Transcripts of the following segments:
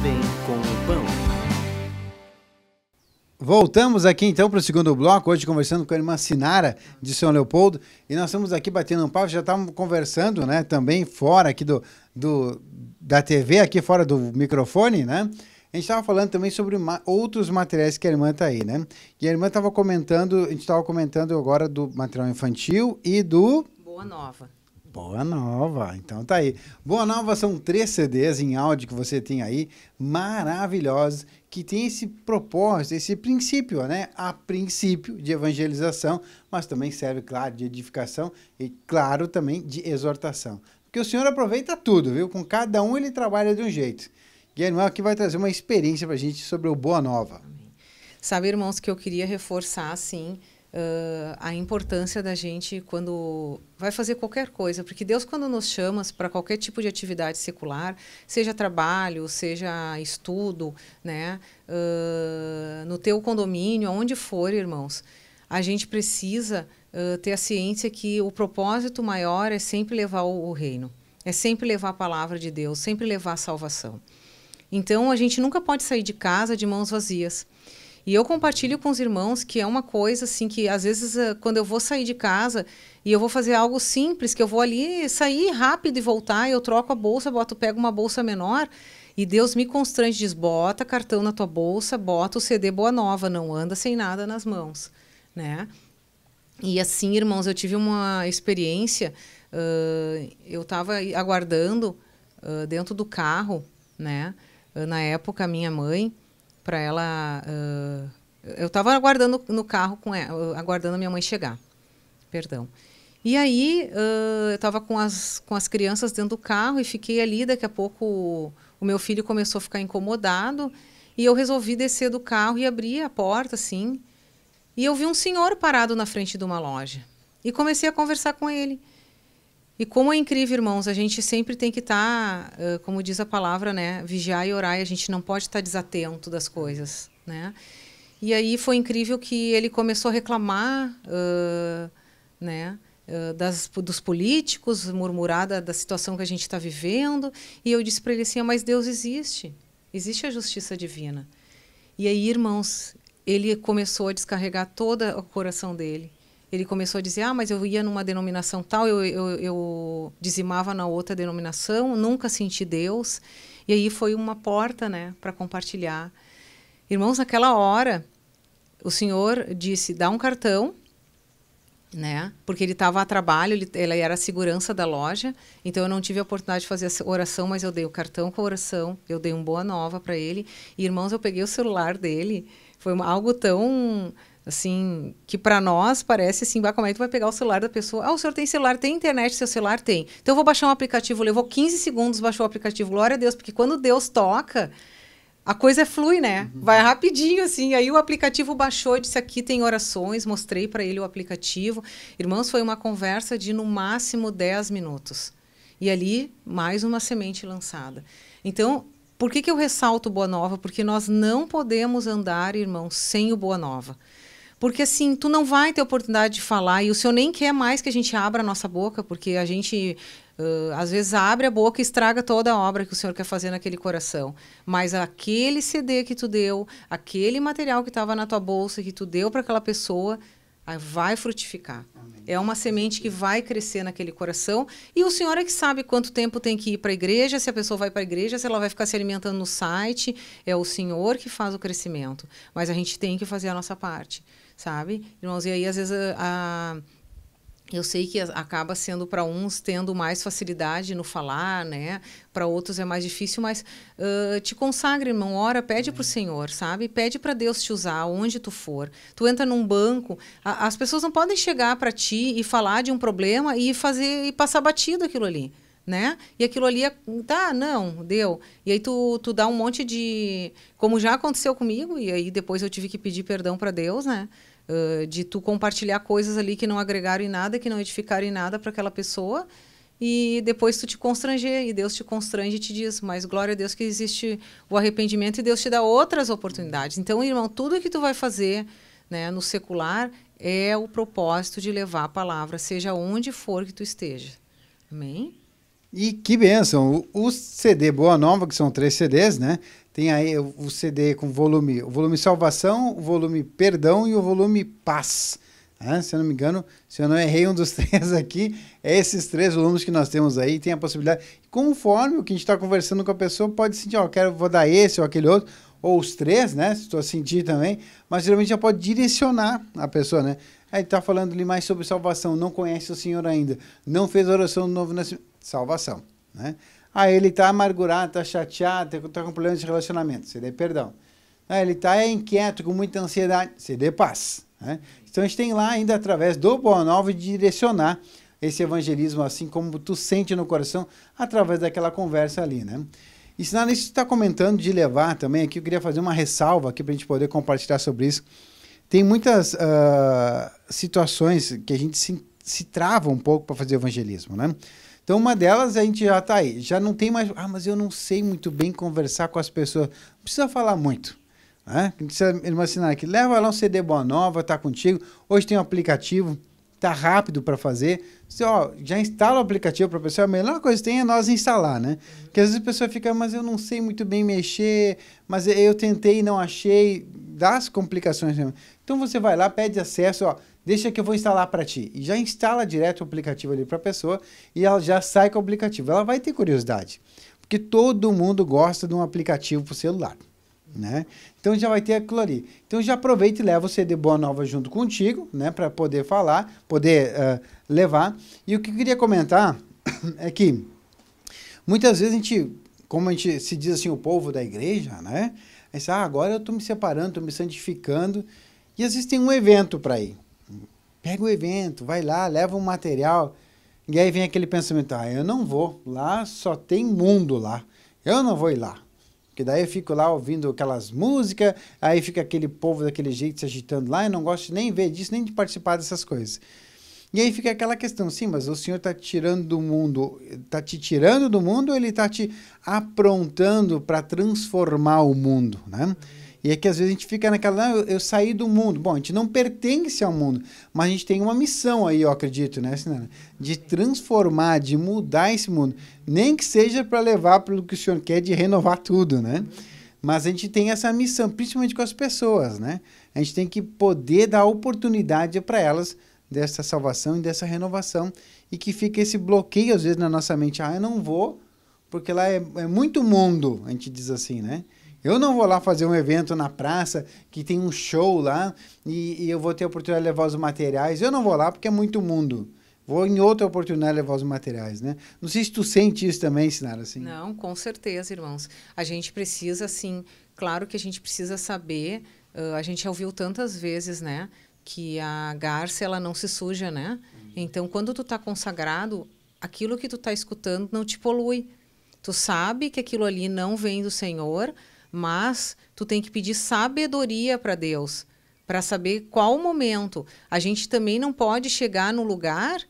Vem com o Pão. Voltamos aqui então para o segundo bloco, hoje conversando com a irmã Sinara de São Leopoldo, e nós estamos aqui batendo um papo, já estávamos conversando, né, também fora aqui da TV, aqui fora do microfone, né? A gente estava falando também sobre outros materiais que a irmã está aí, né? E a irmã estava comentando, a gente estava comentando agora do material infantil e do... Boa Nova. Boa Nova, então tá aí. Boa Nova são 3 CDs em áudio que você tem aí, maravilhosos, que tem esse propósito, esse princípio, né? A princípio de evangelização, mas também serve, claro, de edificação e, claro, também de exortação. Porque o Senhor aproveita tudo, viu? Com cada um ele trabalha de um jeito. E a irmã aqui vai trazer uma experiência pra gente sobre o Boa Nova. Amém. Sabe, irmãos, que eu queria reforçar, assim, a importância da gente quando vai fazer qualquer coisa, porque Deus, quando nos chama para qualquer tipo de atividade secular, seja trabalho, seja estudo, né, no teu condomínio, aonde for, irmãos, a gente precisa ter a ciência que o propósito maior é sempre levar o reino, é sempre levar a palavra de Deus, sempre levar a salvação. Então, a gente nunca pode sair de casa de mãos vazias. E eu compartilho com os irmãos que é uma coisa assim que às vezes quando eu vou sair de casa e eu vou fazer algo simples, que eu vou ali sair rápido e voltar, eu troco a bolsa, pego uma bolsa menor e Deus me constrange, diz, bota cartão na tua bolsa, bota o CD Boa Nova, não anda sem nada nas mãos, né? E assim, irmãos, eu tive uma experiência, eu estava aguardando dentro do carro, né? Na época, a minha mãe, para ela... eu estava aguardando no carro, aguardando a minha mãe chegar. Perdão. E aí, eu estava com as crianças dentro do carro e fiquei ali. Daqui a pouco, o meu filho começou a ficar incomodado e eu resolvi descer do carro e abrir a porta, assim. E eu vi um senhor parado na frente de uma loja. E comecei a conversar com ele. E como é incrível, irmãos, a gente sempre tem que estar, como diz a palavra, né, vigiar e orar, e a gente não pode estar desatento das coisas, né? E aí foi incrível que ele começou a reclamar, né, dos políticos, murmurar da situação que a gente está vivendo, e eu disse para ele assim, mas Deus existe a justiça divina. E aí, irmãos, ele começou a descarregar todo o coração dele. Ele começou a dizer, mas eu ia numa denominação tal, eu dizimava na outra denominação, nunca senti Deus. E aí foi uma porta, né, para compartilhar. Irmãos, naquela hora, o Senhor disse, dá um cartão, né, porque ele estava a trabalho, ele era a segurança da loja, então eu não tive a oportunidade de fazer a oração, mas eu dei o cartão com a oração, eu dei um Boa Nova para ele. E, irmãos, eu peguei o celular dele, foi algo tão... assim, que para nós parece assim, como é que tu vai pegar o celular da pessoa? O senhor tem celular, tem internet, seu celular tem. Então eu vou baixar um aplicativo, levou 15 segundos, baixou o aplicativo, glória a Deus, porque quando Deus toca, a coisa flui, né? Vai rapidinho, assim. Aí o aplicativo baixou, disse, aqui tem orações, mostrei para ele o aplicativo. Irmãos, foi uma conversa de no máximo 10 minutos. E ali, mais uma semente lançada. Então, por que eu ressalto Boa Nova? Porque nós não podemos andar, irmãos, sem o Boa Nova. Porque, assim, tu não vai ter oportunidade de falar e o Senhor nem quer mais que a gente abra a nossa boca, porque a gente, às vezes, abre a boca e estraga toda a obra que o Senhor quer fazer naquele coração. Mas aquele CD que tu deu, aquele material que estava na tua bolsa, que tu deu para aquela pessoa, vai frutificar. Amém. É uma semente que vai crescer naquele coração. E o Senhor é que sabe quanto tempo tem que ir para a igreja, se a pessoa vai para a igreja, se ela vai ficar se alimentando no site. É o Senhor que faz o crescimento. Mas a gente tem que fazer a nossa parte. Sabe, irmãos? E aí, às vezes, eu sei que acaba sendo para uns tendo mais facilidade no falar, né? Para outros é mais difícil, mas te consagra, irmão, ora, pede para o Senhor, sabe? Pede para Deus te usar onde tu for. Tu entra num banco, as pessoas não podem chegar para ti e falar de um problema e passar batido aquilo ali. Né? E aquilo ali, não, deu. E aí tu dá um monte de... Como já aconteceu comigo, e aí depois eu tive que pedir perdão para Deus, né? De tu compartilhar coisas ali que não agregaram em nada, que não edificaram em nada para aquela pessoa, e depois tu te constranger, e Deus te constrange e te diz, mas glória a Deus que existe o arrependimento e Deus te dá outras oportunidades. Então, irmão, tudo que tu vai fazer, né, no secular é o propósito de levar a palavra, seja onde for que tu esteja. Amém? E que bênção! O CD Boa Nova, que são 3 CDs, né? Tem aí o CD com o volume Salvação, o volume Perdão e o volume Paz. Né? Se eu não me engano, se eu não errei um dos 3 aqui, é esses 3 volumes que nós temos aí, tem a possibilidade. Conforme o que a gente está conversando com a pessoa, pode sentir, ó, vou dar esse ou aquele outro, ou os 3, né? Se estou a sentir também, mas geralmente já pode direcionar a pessoa, né? Aí está falando ali mais sobre salvação, não conhece o Senhor ainda, não fez a oração do novo nascimento, salvação, né? Aí ele está amargurado, está chateado, está com problemas de relacionamento, CD perdão. Aí ele está inquieto, com muita ansiedade, CD paz, né? Então a gente tem lá ainda através do Boa Nova de direcionar esse evangelismo assim como tu sente no coração através daquela conversa ali, né? E se você está comentando de levar também aqui, eu queria fazer uma ressalva aqui para a gente poder compartilhar sobre isso. Tem muitas situações que a gente se trava um pouco para fazer evangelismo, né? Então, uma delas a gente já está aí, já não tem mais, mas eu não sei muito bem conversar com as pessoas, não precisa falar muito, né? A gente precisa imaginar aqui, leva lá um CD Boa Nova, tá contigo, hoje tem um aplicativo, tá rápido para fazer, você, ó, já instala o aplicativo para a pessoa, a melhor coisa que tem é nós instalar, né? Porque às vezes a pessoa fica, mas eu não sei muito bem mexer, mas eu tentei e não achei, dá as complicações mesmo. Então você vai lá, pede acesso, ó, deixa que eu vou instalar para ti. E já instala direto o aplicativo ali para a pessoa e ela já sai com o aplicativo. Ela vai ter curiosidade, porque todo mundo gosta de um aplicativo para o celular, né? Então já vai ter aquilo ali. Então já aproveita e leva o CD Boa Nova junto contigo, né? Para poder falar, poder levar. E o que eu queria comentar é que muitas vezes a gente, como a gente se diz assim, o povo da igreja, né? Aí, agora eu estou me separando, estou me santificando. E às vezes tem um evento para ir. Pega o evento, vai lá, leva um material. E aí vem aquele pensamento, eu não vou. Lá só tem mundo lá. Eu não vou ir lá. Porque daí eu fico lá ouvindo aquelas músicas, aí fica aquele povo daquele jeito se agitando lá, eu não gosto nem de ver disso, nem de participar dessas coisas. E aí fica aquela questão, sim, mas o Senhor está tirando do mundo, está te tirando do mundo ou Ele está te aprontando para transformar o mundo, né? E é que às vezes a gente fica naquela, não, eu saí do mundo. Bom, a gente não pertence ao mundo, mas a gente tem uma missão aí, eu acredito, né, Sinana? De transformar, de mudar esse mundo. Nem que seja para levar pelo que o Senhor quer, de renovar tudo, né? Mas a gente tem essa missão, principalmente com as pessoas, né? A gente tem que poder dar oportunidade para elas dessa salvação e dessa renovação. E que fica esse bloqueio, às vezes, na nossa mente. Eu não vou, porque lá é muito mundo, a gente diz assim, né? Eu não vou lá fazer um evento na praça, que tem um show lá, e eu vou ter a oportunidade de levar os materiais. Eu não vou lá porque é muito mundo. Vou em outra oportunidade levar os materiais, né? Não sei se tu sente isso também, Sinara, assim. Não, com certeza, irmãos. A gente precisa, assim, claro que a gente precisa saber, a gente já ouviu tantas vezes, né, que a garça, ela não se suja, né? Então, quando tu tá consagrado, aquilo que tu tá escutando não te polui. Tu sabe que aquilo ali não vem do Senhor, mas tu tem que pedir sabedoria para Deus, para saber qual o momento. A gente também não pode chegar no lugar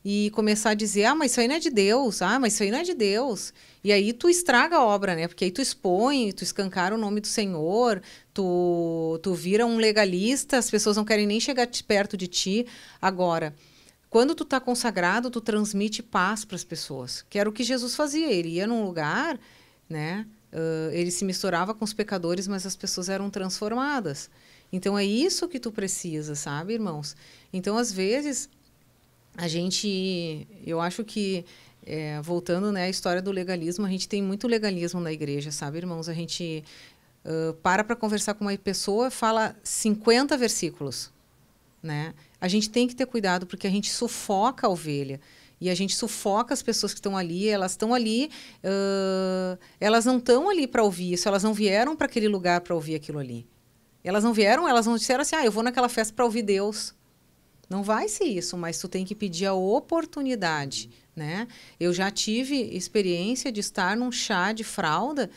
e começar a dizer, mas isso aí não é de Deus, mas isso aí não é de Deus. E aí tu estraga a obra, né? Porque aí tu expõe, tu escancara o nome do Senhor, tu vira um legalista, as pessoas não querem nem chegar perto de ti. Agora, quando tu tá consagrado, tu transmite paz para as pessoas, que era o que Jesus fazia. Ele ia num lugar, né? Ele se misturava com os pecadores, mas as pessoas eram transformadas. Então, é isso que tu precisa, sabe, irmãos? Então, às vezes, eu acho que, voltando, né, à história do legalismo, a gente tem muito legalismo na igreja, sabe, irmãos? A gente para conversar com uma pessoa, fala 50 versículos, né? A gente tem que ter cuidado, porque a gente sufoca a ovelha. E a gente sufoca as pessoas que estão ali, elas estão ali, elas não estão ali para ouvir isso, elas não vieram para aquele lugar para ouvir aquilo ali. Elas não vieram, elas não disseram assim, eu vou naquela festa para ouvir Deus. Não vai ser isso, mas tu tem que pedir a oportunidade, né? Eu já tive experiência de estar num chá de fralda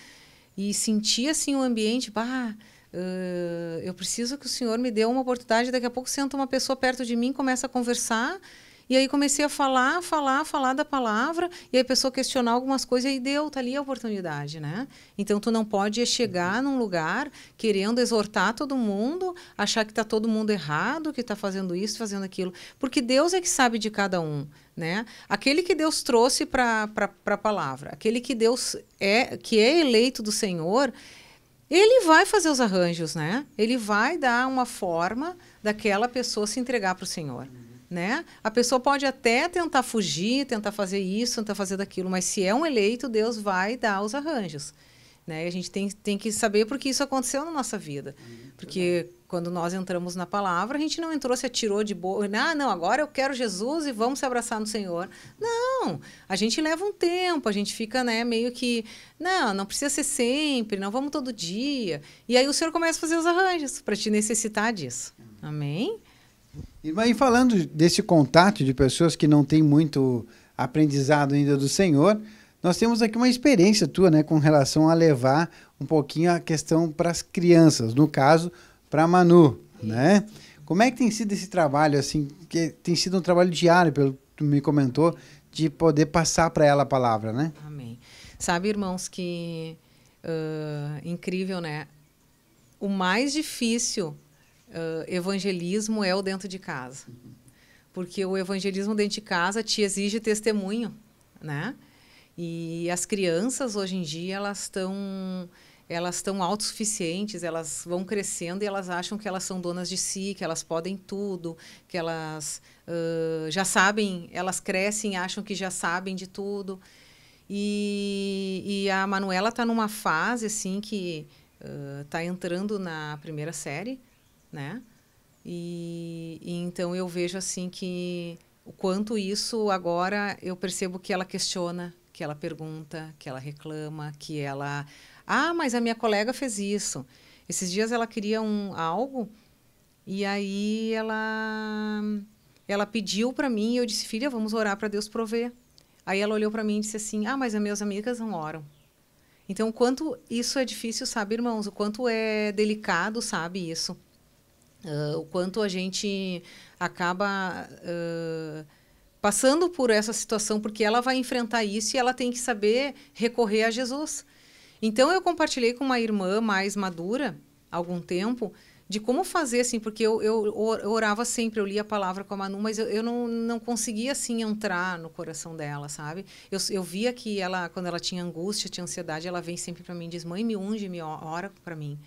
e sentir assim o ambiente, eu preciso que o Senhor me dê uma oportunidade, daqui a pouco senta uma pessoa perto de mim, começa a conversar. E aí comecei a falar da palavra, e aí a pessoa questionar algumas coisas, e aí tá ali a oportunidade, né? Então, tu não pode chegar num lugar querendo exortar todo mundo, achar que tá todo mundo errado, que tá fazendo isso, fazendo aquilo. Porque Deus é que sabe de cada um, né? Aquele que Deus trouxe para a palavra, aquele que Deus que é eleito do Senhor, ele vai fazer os arranjos, né? Ele vai dar uma forma daquela pessoa se entregar para o Senhor, né? A pessoa pode até tentar fugir, tentar fazer isso, tentar fazer daquilo, mas se é um eleito, Deus vai dar os arranjos, né? E a gente tem que saber porque isso aconteceu na nossa vida. Porque quando nós entramos na palavra, a gente não entrou, se atirou de boa. Não, agora eu quero Jesus e vamos se abraçar no Senhor. Não, a gente leva um tempo, a gente fica, né, meio que, não precisa ser sempre, não vamos todo dia. E aí o Senhor começa a fazer os arranjos para te necessitar disso. Amém? E falando desse contato de pessoas que não têm muito aprendizado ainda do Senhor, nós temos aqui uma experiência tua, né, com relação a levar um pouquinho a questão para as crianças, no caso, para a Manu, né? Como é que tem sido esse trabalho, assim, que tem sido um trabalho diário, pelo que tu me comentou, de poder passar para ela a palavra, né? Amém. Sabe, irmãos, que incrível, né? O mais difícil evangelismo é o dentro de casa. Porque o evangelismo dentro de casa te exige testemunho, né? E as crianças, hoje em dia, elas estão autossuficientes, elas vão crescendo e elas acham que elas são donas de si, que elas podem tudo, que elas já sabem, elas crescem e acham que já sabem de tudo. E a Manuela está numa fase, assim, que está entrando na primeira série, né? E então eu vejo, assim, que o quanto isso agora eu percebo que ela questiona, que ela pergunta, que ela reclama, que ela... mas a minha colega fez isso. Esses dias ela queria algo e aí ela pediu para mim e eu disse, filha, vamos orar para Deus prover. Aí ela olhou para mim e disse assim, mas as minhas amigas não oram. Então, o quanto isso é difícil, sabe, irmãos? O quanto é delicado, sabe, isso? O quanto a gente acaba... passando por essa situação, porque ela vai enfrentar isso e ela tem que saber recorrer a Jesus. Então, eu compartilhei com uma irmã mais madura, há algum tempo, de como fazer, assim, porque eu orava sempre, eu lia a palavra com a Manu, mas eu não conseguia, assim, entrar no coração dela, sabe? Eu via que ela, quando ela tinha angústia, tinha ansiedade, ela vem sempre para mim e diz, mãe, me unge, ora para mim.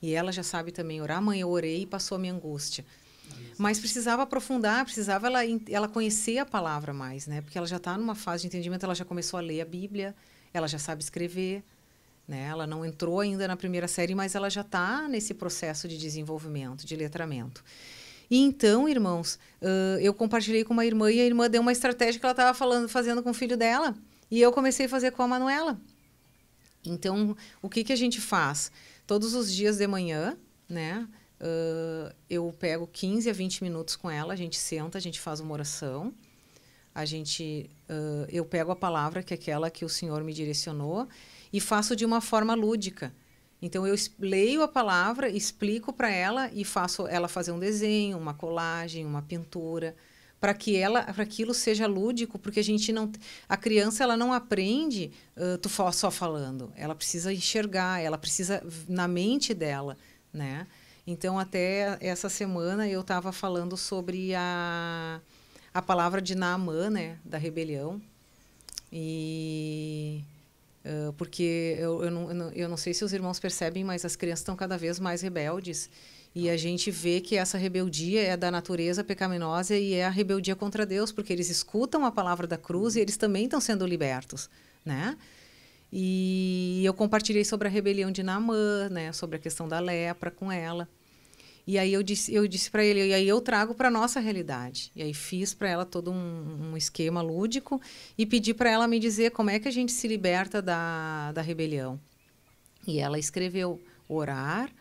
E ela já sabe também orar, mãe, eu orei e passou a minha angústia. Mas precisava aprofundar, precisava ela conhecer a palavra mais, né? Porque ela já está numa fase de entendimento, ela já começou a ler a Bíblia, ela já sabe escrever, né? Ela não entrou ainda na primeira série, mas ela já está nesse processo de desenvolvimento, de letramento. E então, irmãos, eu compartilhei com uma irmã e a irmã deu uma estratégia que ela estava fazendo com o filho dela e eu comecei a fazer com a Manuela. Então, o que a gente faz? Todos os dias de manhã, né? Eu pego 15 a 20 minutos com ela, a gente senta, a gente faz uma oração, eu pego a palavra, que é aquela que o Senhor me direcionou, e faço de uma forma lúdica. Então, eu leio a palavra, explico para ela e faço ela fazer um desenho, uma colagem, uma pintura, para que aquilo seja lúdico, porque a criança ela não aprende só falando, ela precisa enxergar, ela precisa na mente dela, né? Então, até essa semana eu estava falando sobre a palavra de Naamã, né, da rebelião. E porque eu não sei se os irmãos percebem, mas as crianças estão cada vez mais rebeldes. E a gente vê que essa rebeldia é da natureza pecaminosa e é a rebeldia contra Deus, porque eles escutam a palavra da cruz e eles também estão sendo libertos, né? E eu compartilhei sobre a rebelião de Naamã, né, sobre a questão da lepra com ela. E aí eu disse para ele, e aí eu trago para a nossa realidade. E aí fiz para ela todo um esquema lúdico e pedi para ela me dizer como é que a gente se liberta da rebelião. E ela escreveu orar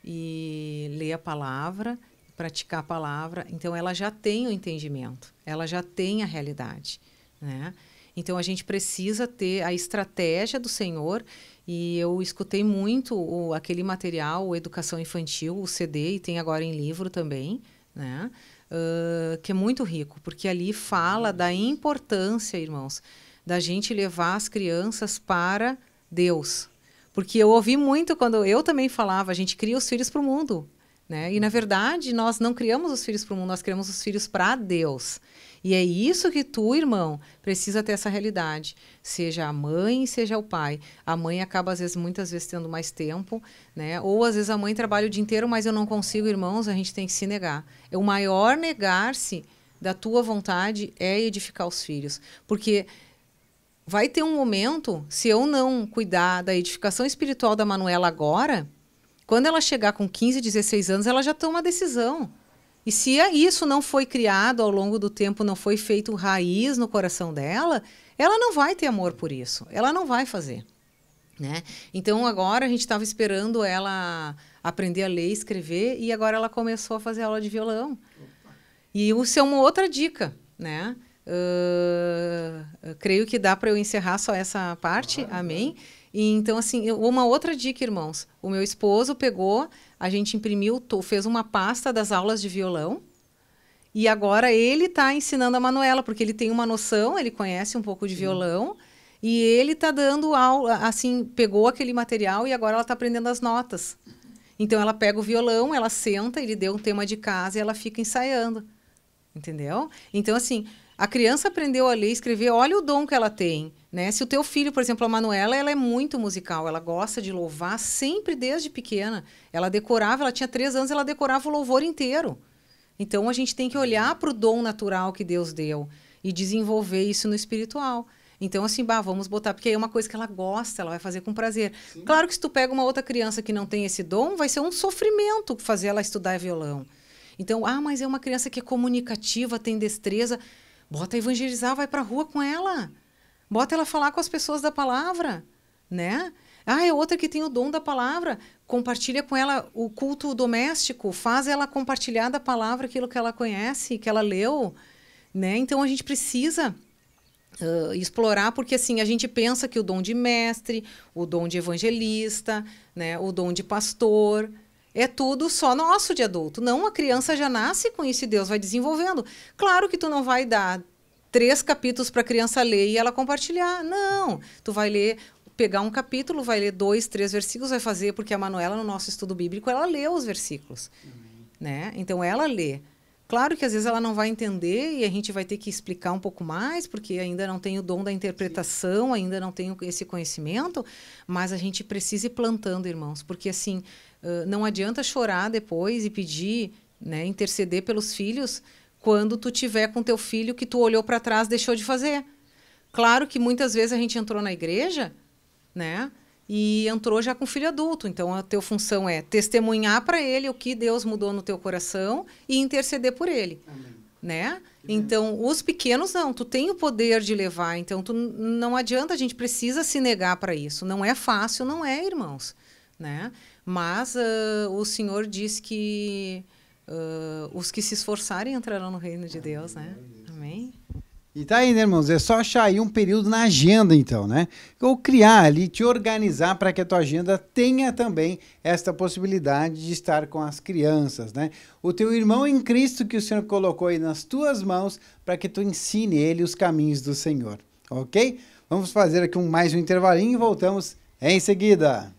e ler a palavra, praticar a palavra. Então, ela já tem o entendimento, ela já tem a realidade, né? Então, a gente precisa ter a estratégia do Senhor. E eu escutei muito aquele material, o Educação Infantil, o CD, e tem agora em livro também, né? que é muito rico, porque ali fala da importância, irmãos, da gente levar as crianças para Deus. Porque eu ouvi muito quando eu também falava, a gente cria os filhos para o mundo, né? E, na verdade, nós não criamos os filhos para o mundo, nós criamos os filhos para Deus. E é isso que tu, irmão, precisa ter essa realidade. Seja a mãe, seja o pai. A mãe acaba, às vezes, muitas vezes, tendo mais tempo, né? Ou, às vezes, a mãe trabalha o dia inteiro, mas eu não consigo, irmãos, a gente tem que se negar. O maior negar-se da tua vontade é edificar os filhos. Porque vai ter um momento, se eu não cuidar da edificação espiritual da Manuela agora, quando ela chegar com 15, 16 anos, ela já toma uma decisão. E se isso não foi criado ao longo do tempo, não foi feito raiz no coração dela, ela não vai ter amor por isso. Ela não vai fazer, né? Então, agora a gente estava esperando ela aprender a ler e escrever, e agora ela começou a fazer aula de violão. E isso é uma outra dica, né? Creio que dá para eu encerrar só essa parte, amém? E, então, assim, uma outra dica, irmãos. O meu esposo pegou, a gente imprimiu, fez uma pasta das aulas de violão, e agora ele está ensinando a Manuela, porque ele tem uma noção, ele conhece um pouco de violão, e ele está dando aula, assim, pegou aquele material e agora ela está aprendendo as notas. Então, ela pega o violão, ela senta, ele deu um tema de casa e ela fica ensaiando. Entendeu? Então, assim, a criança aprendeu a ler e escrever, olha o dom que ela tem, né? Se o teu filho, por exemplo, a Manuela, ela é muito musical, ela gosta de louvar sempre desde pequena. Ela decorava, ela tinha 3 anos, ela decorava o louvor inteiro. Então, a gente tem que olhar para o dom natural que Deus deu e desenvolver isso no espiritual. Então, assim, vamos botar, porque aí é uma coisa que ela gosta, ela vai fazer com prazer. Sim. Claro que se tu pega uma outra criança que não tem esse dom, vai ser um sofrimento fazer ela estudar violão. Então, mas é uma criança que é comunicativa, tem destreza. Bota evangelizar, vai para a rua com ela. Bota ela falar com as pessoas da palavra, né? É outra que tem o dom da palavra. Compartilha com ela o culto doméstico, faz ela compartilhar da palavra aquilo que ela conhece, que ela leu, né? Então, a gente precisa explorar, porque assim, a gente pensa que o dom de mestre, o dom de evangelista, né? O dom de pastor... é tudo só nosso de adulto. Não, a criança já nasce com isso e Deus vai desenvolvendo. Claro que tu não vai dar 3 capítulos para a criança ler e ela compartilhar. Não, tu vai ler, pegar um capítulo, vai ler 2, 3 versículos, vai fazer, porque a Manuela, no nosso estudo bíblico, ela lê os versículos. Né? Então, ela lê. Claro que às vezes ela não vai entender e a gente vai ter que explicar um pouco mais, porque ainda não tem o dom da interpretação, ainda não tem esse conhecimento, mas a gente precisa ir plantando, irmãos, porque assim... não adianta chorar depois e pedir, né, interceder pelos filhos quando tu tiver com teu filho que tu olhou para trás e deixou de fazer. Claro que muitas vezes a gente entrou na igreja, né, e entrou já com filho adulto. Então, a tua função é testemunhar para ele o que Deus mudou no teu coração e interceder por ele. Amém. Né? Então, os pequenos não, tu tem o poder de levar. Então, não adianta, a gente precisa se negar para isso. Não é fácil, não é, irmãos. Né? Mas o Senhor diz que os que se esforçarem entrarão no reino de Deus, né? Amém? E tá aí, né, irmãos? É só achar aí um período na agenda, então, né? Ou criar ali, te organizar para que a tua agenda tenha também esta possibilidade de estar com as crianças, né? O teu irmão em Cristo que o Senhor colocou aí nas tuas mãos para que tu ensine ele os caminhos do Senhor, ok? Vamos fazer aqui mais um intervalinho e voltamos em seguida.